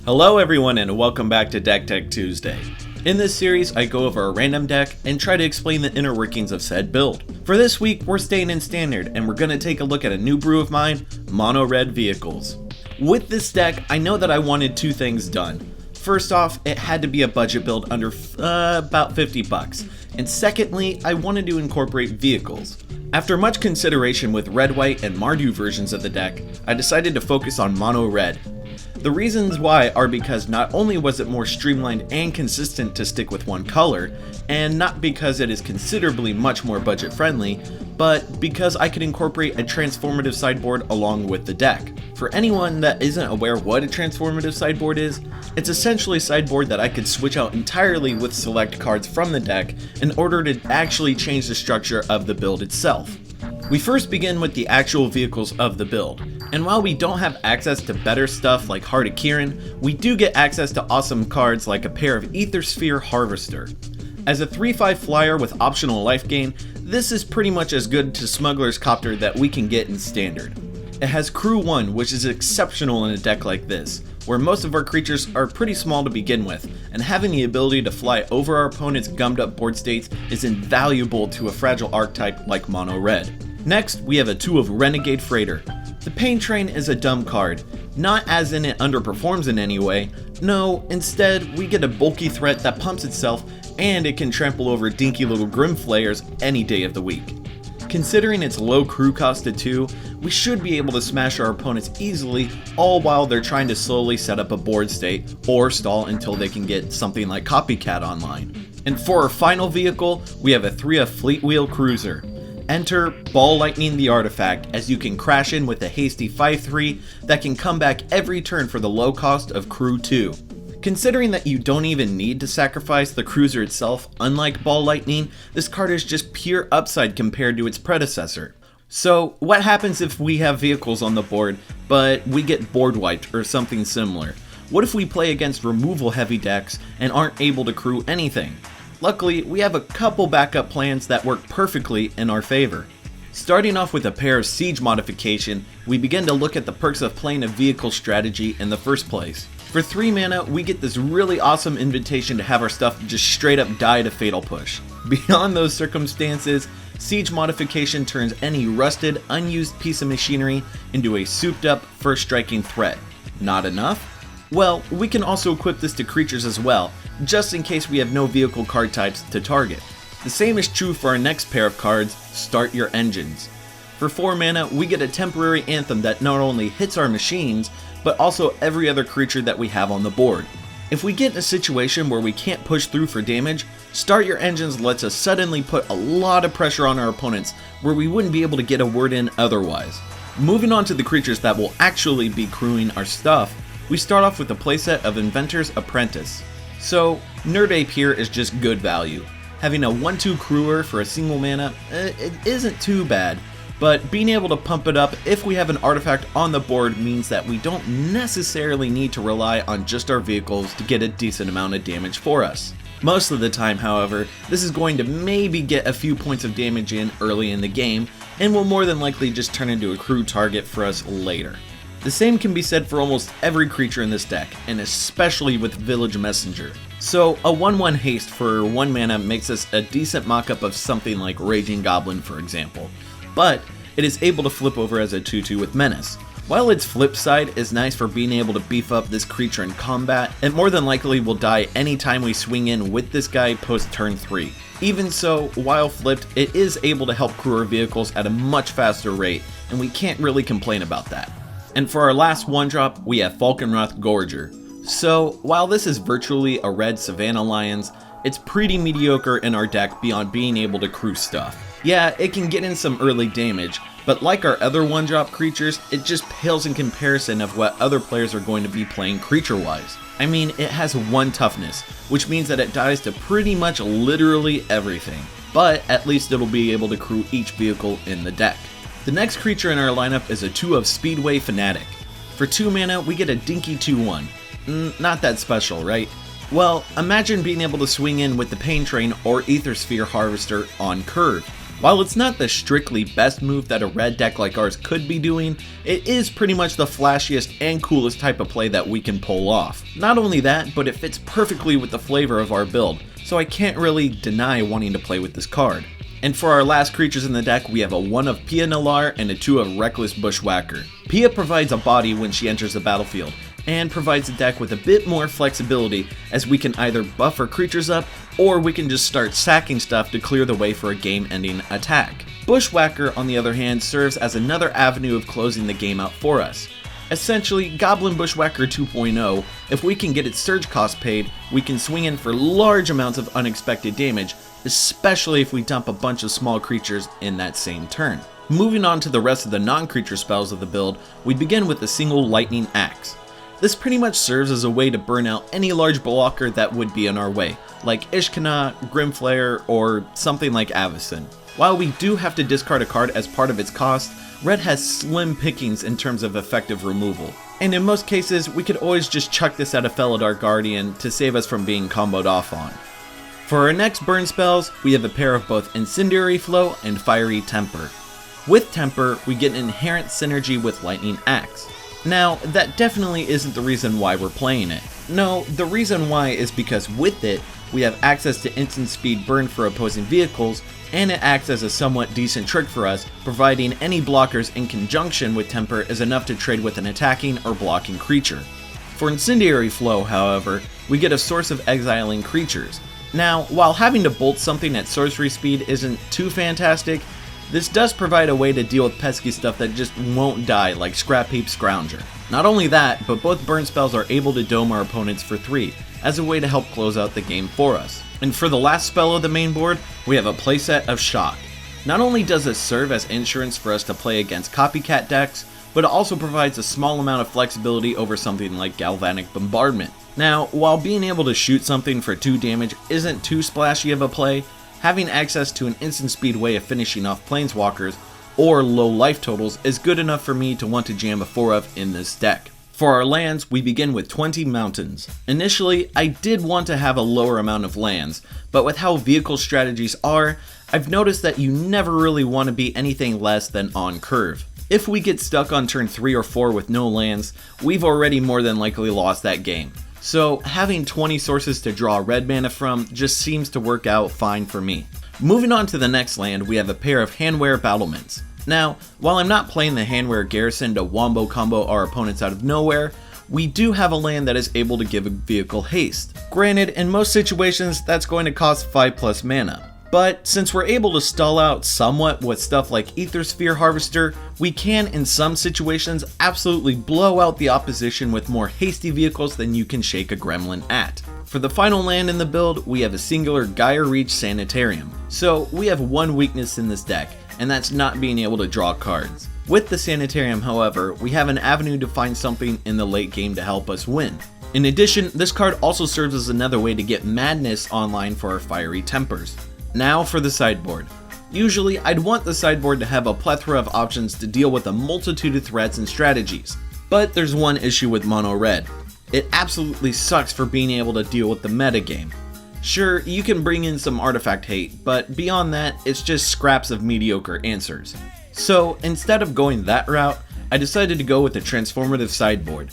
Hello everyone and welcome back to Deck Tech Tuesday. In this series, I go over a random deck and try to explain the inner workings of said build. For this week, we're staying in Standard and we're going to take a look at a new brew of mine, Mono Red Vehicles. With this deck, I know that I wanted two things done. First off, it had to be a budget build under about 50 bucks. And secondly, I wanted to incorporate vehicles. After much consideration with red, white, and Mardu versions of the deck, I decided to focus on Mono Red. The reasons why are because not only was it more streamlined and consistent to stick with one color, and not because it is considerably much more budget friendly, but because I could incorporate a transformative sideboard along with the deck. For anyone that isn't aware what a transformative sideboard is, it's essentially a sideboard that I could switch out entirely with select cards from the deck in order to actually change the structure of the build itself. We first begin with the actual vehicles of the build, and while we don't have access to better stuff like Heart of Kirin, we do get access to awesome cards like a pair of Ether Sphere Harvester. As a 3/5 flyer with optional life gain, this is pretty much as good to Smuggler's Copter that we can get in Standard. It has Crew 1, which is exceptional in a deck like this, where most of our creatures are pretty small to begin with, and having the ability to fly over our opponent's gummed up board states is invaluable to a fragile archetype like Mono Red. Next, we have a 2 of Renegade Freighter. The Pain Train is a dumb card, not as in it underperforms in any way. No, instead, we get a bulky threat that pumps itself, and it can trample over dinky little Grim Flayers any day of the week. Considering its low crew cost to 2, we should be able to smash our opponents easily, all while they're trying to slowly set up a board state, or stall until they can get something like Copycat online. And for our final vehicle, we have a 3 of Fleet Wheel Cruiser. Enter Ball Lightning the Artifact, as you can crash in with a hasty 5/3 that can come back every turn for the low cost of Crew 2. Considering that you don't even need to sacrifice the cruiser itself, unlike Ball Lightning, this card is just pure upside compared to its predecessor. So what happens if we have vehicles on the board, but we get board wiped or something similar? What if we play against removal heavy decks and aren't able to crew anything? Luckily, we have a couple backup plans that work perfectly in our favor. Starting off with a pair of Siege modification, we begin to look at the perks of playing a vehicle strategy in the first place. For 3 mana, we get this really awesome invitation to have our stuff just straight up die to Fatal Push. Beyond those circumstances, Siege modification turns any rusted, unused piece of machinery into a souped up, first striking threat. Not enough? Well, we can also equip this to creatures as well, just in case we have no vehicle card types to target. The same is true for our next pair of cards, Start Your Engines. For 4 mana, we get a temporary anthem that not only hits our machines, but also every other creature that we have on the board. If we get in a situation where we can't push through for damage, Start Your Engines lets us suddenly put a lot of pressure on our opponents where we wouldn't be able to get a word in otherwise. Moving on to the creatures that will actually be crewing our stuff, we start off with the playset of Inventor's Apprentice. So, Nerd Ape here is just good value. Having a 1/2 crewer for a single mana, it isn't too bad, but being able to pump it up if we have an artifact on the board means that we don't necessarily need to rely on just our vehicles to get a decent amount of damage for us. Most of the time, however, this is going to maybe get a few points of damage in early in the game, and will more than likely just turn into a crew target for us later. The same can be said for almost every creature in this deck, and especially with Village Messenger. So a 1/1 haste for 1 mana makes us a decent mock-up of something like Raging Goblin, for example, but it is able to flip over as a 2/2 with Menace. While its flip side is nice for being able to beef up this creature in combat, it more than likely will die anytime we swing in with this guy post turn 3. Even so, while flipped, it is able to help crew our vehicles at a much faster rate, and we can't really complain about that. And for our last 1-drop, we have Falkenrath Gorger. So, while this is virtually a red Savannah Lions, it's pretty mediocre in our deck beyond being able to crew stuff. Yeah, it can get in some early damage, but like our other 1-drop creatures, it just pales in comparison of what other players are going to be playing creature-wise. I mean, it has 1 toughness, which means that it dies to pretty much literally everything, but at least it'll be able to crew each vehicle in the deck. The next creature in our lineup is a 2 of Speedway Fanatic. For 2 mana, we get a dinky 2/1. Not that special, right? Well, imagine being able to swing in with the Pain Train or Ether Sphere Harvester on curve. While it's not the strictly best move that a red deck like ours could be doing, it is pretty much the flashiest and coolest type of play that we can pull off. Not only that, but it fits perfectly with the flavor of our build, so I can't really deny wanting to play with this card. And for our last creatures in the deck, we have a 1 of Pia Nalar and a 2 of Reckless Bushwhacker. Pia provides a body when she enters the battlefield, and provides the deck with a bit more flexibility as we can either buff our creatures up, or we can just start sacking stuff to clear the way for a game-ending attack. Bushwhacker, on the other hand, serves as another avenue of closing the game out for us. Essentially, Goblin Bushwhacker 2.0, if we can get its surge cost paid, we can swing in for large amounts of unexpected damage, especially if we dump a bunch of small creatures in that same turn. Moving on to the rest of the non-creature spells of the build, we begin with a single Lightning Axe. This pretty much serves as a way to burn out any large blocker that would be in our way, like Ishkana, Grimflayer, or something like Avacyn. While we do have to discard a card as part of its cost, Red has slim pickings in terms of effective removal. And in most cases, we could always just chuck this at a Felidar Guardian to save us from being comboed off on. For our next burn spells, we have a pair of both Incendiary Flow and Fiery Temper. With Temper, we get an inherent synergy with Lightning Axe. Now, that definitely isn't the reason why we're playing it. No, the reason why is because with it, we have access to instant speed burn for opposing vehicles, and it acts as a somewhat decent trick for us, providing any blockers in conjunction with Temper is enough to trade with an attacking or blocking creature. For Incendiary Flow, however, we get a source of exiling creatures. Now, while having to bolt something at sorcery speed isn't too fantastic, this does provide a way to deal with pesky stuff that just won't die, like Scrap Heap Scrounger. Not only that, but both burn spells are able to dome our opponents for 3, as a way to help close out the game for us. And for the last spell of the main board, we have a playset of Shock. Not only does this serve as insurance for us to play against copycat decks, but it also provides a small amount of flexibility over something like Galvanic Bombardment. Now, while being able to shoot something for 2 damage isn't too splashy of a play, having access to an instant speed way of finishing off planeswalkers or low life totals is good enough for me to want to jam a 4 of in this deck. For our lands, we begin with 20 mountains. Initially, I did want to have a lower amount of lands, but with how vehicle strategies are, I've noticed that you never really want to be anything less than on curve. If we get stuck on turn 3 or 4 with no lands, we've already more than likely lost that game. So having 20 sources to draw red mana from just seems to work out fine for me. Moving on to the next land, we have a pair of Handwear Battlements. Now, while I'm not playing the Handwear Garrison to wombo combo our opponents out of nowhere, we do have a land that is able to give a vehicle haste. Granted, in most situations that's going to cost 5+ mana. But since we're able to stall out somewhat with stuff like Aethersphere Harvester, we can in some situations absolutely blow out the opposition with more hasty vehicles than you can shake a gremlin at. For the final land in the build, we have a singular Gaia Reach Sanitarium. So we have one weakness in this deck, and that's not being able to draw cards. With the Sanitarium, however, we have an avenue to find something in the late game to help us win. In addition, this card also serves as another way to get Madness online for our Fiery Tempers. Now for the sideboard. Usually, I'd want the sideboard to have a plethora of options to deal with a multitude of threats and strategies. But there's one issue with mono red. It absolutely sucks for being able to deal with the metagame. Sure, you can bring in some artifact hate, but beyond that, it's just scraps of mediocre answers. So instead of going that route, I decided to go with the transformative sideboard.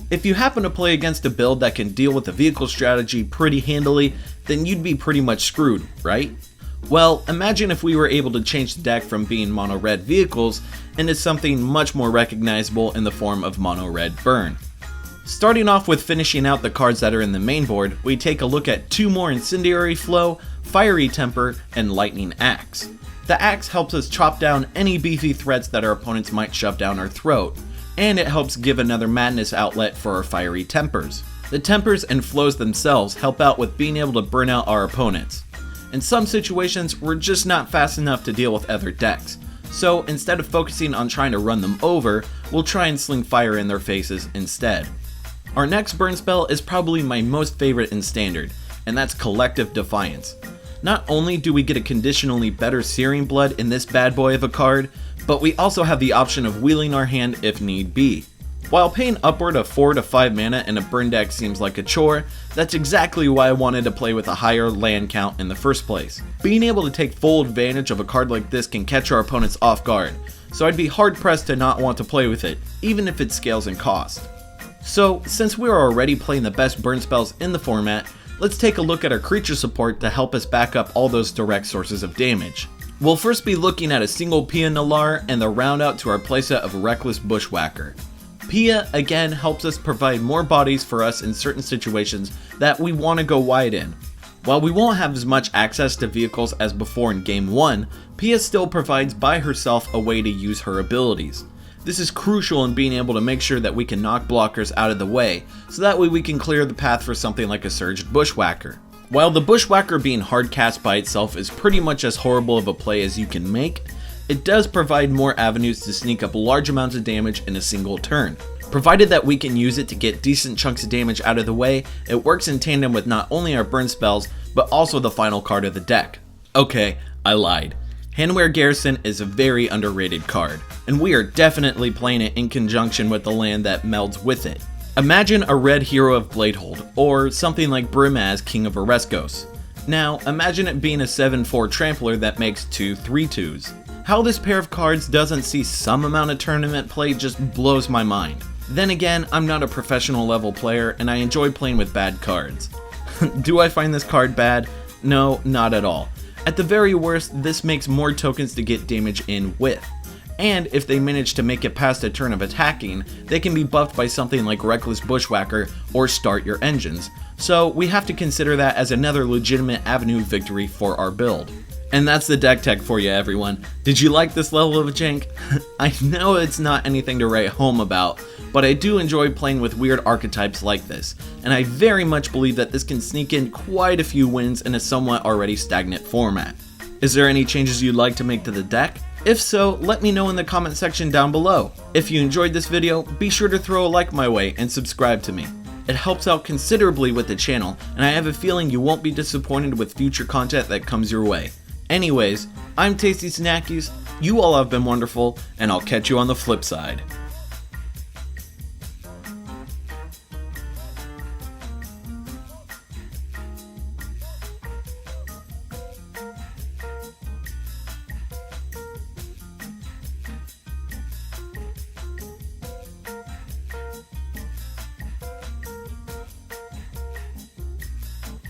If you happen to play against a build that can deal with the vehicle strategy pretty handily, then you'd be pretty much screwed, right? Well, imagine if we were able to change the deck from being mono red vehicles into something much more recognizable in the form of mono red burn. Starting off with finishing out the cards that are in the main board, we take a look at 2 more Incendiary Flow, Fiery Temper, and Lightning Axe. The axe helps us chop down any beefy threats that our opponents might shove down our throat, and it helps give another madness outlet for our Fiery Tempers. The Tempers and Flows themselves help out with being able to burn out our opponents. In some situations, we're just not fast enough to deal with other decks, so instead of focusing on trying to run them over, we'll try and sling fire in their faces instead. Our next burn spell is probably my most favorite in Standard, and that's Collective Defiance. Not only do we get a conditionally better Searing Blood in this bad boy of a card, but we also have the option of wheeling our hand if need be. While paying upward of 4 to 5 mana in a burn deck seems like a chore, that's exactly why I wanted to play with a higher land count in the first place. Being able to take full advantage of a card like this can catch our opponents off guard, so I'd be hard pressed to not want to play with it, even if it scales in cost. So, since we are already playing the best burn spells in the format, let's take a look at our creature support to help us back up all those direct sources of damage. We'll first be looking at a single Pia Nalar and the round out to our playset of Reckless Bushwhacker. Pia again helps us provide more bodies for us in certain situations that we want to go wide in. While we won't have as much access to vehicles as before in Game 1, Pia still provides by herself a way to use her abilities. This is crucial in being able to make sure that we can knock blockers out of the way, so that way we can clear the path for something like a Surged Bushwhacker. While the Bushwhacker being hard cast by itself is pretty much as horrible of a play as you can make, it does provide more avenues to sneak up large amounts of damage in a single turn. Provided that we can use it to get decent chunks of damage out of the way, it works in tandem with not only our burn spells, but also the final card of the deck. Okay, I lied. Handwear Garrison is a very underrated card, and we are definitely playing it in conjunction with the land that melds with it. Imagine a red Hero of Bladehold, or something like Brimaz, King of Oreskos. Now, imagine it being a 7/4 trampler that makes 2 3/2s. How this pair of cards doesn't see some amount of tournament play just blows my mind. Then again, I'm not a professional level player and I enjoy playing with bad cards. Do I find this card bad? No, not at all. At the very worst, this makes more tokens to get damage in with. And if they manage to make it past a turn of attacking, they can be buffed by something like Reckless Bushwhacker or Start Your Engines. So we have to consider that as another legitimate avenue victory for our build. And that's the deck tech for you, everyone. Did you like this level of jank? I know it's not anything to write home about, but I do enjoy playing with weird archetypes like this, and I very much believe that this can sneak in quite a few wins in a somewhat already stagnant format. Is there any changes you'd like to make to the deck? If so, let me know in the comment section down below. If you enjoyed this video, be sure to throw a like my way and subscribe to me. It helps out considerably with the channel, and I have a feeling you won't be disappointed with future content that comes your way. Anyways, I'm Tasty Snackies, you all have been wonderful, and I'll catch you on the flip side.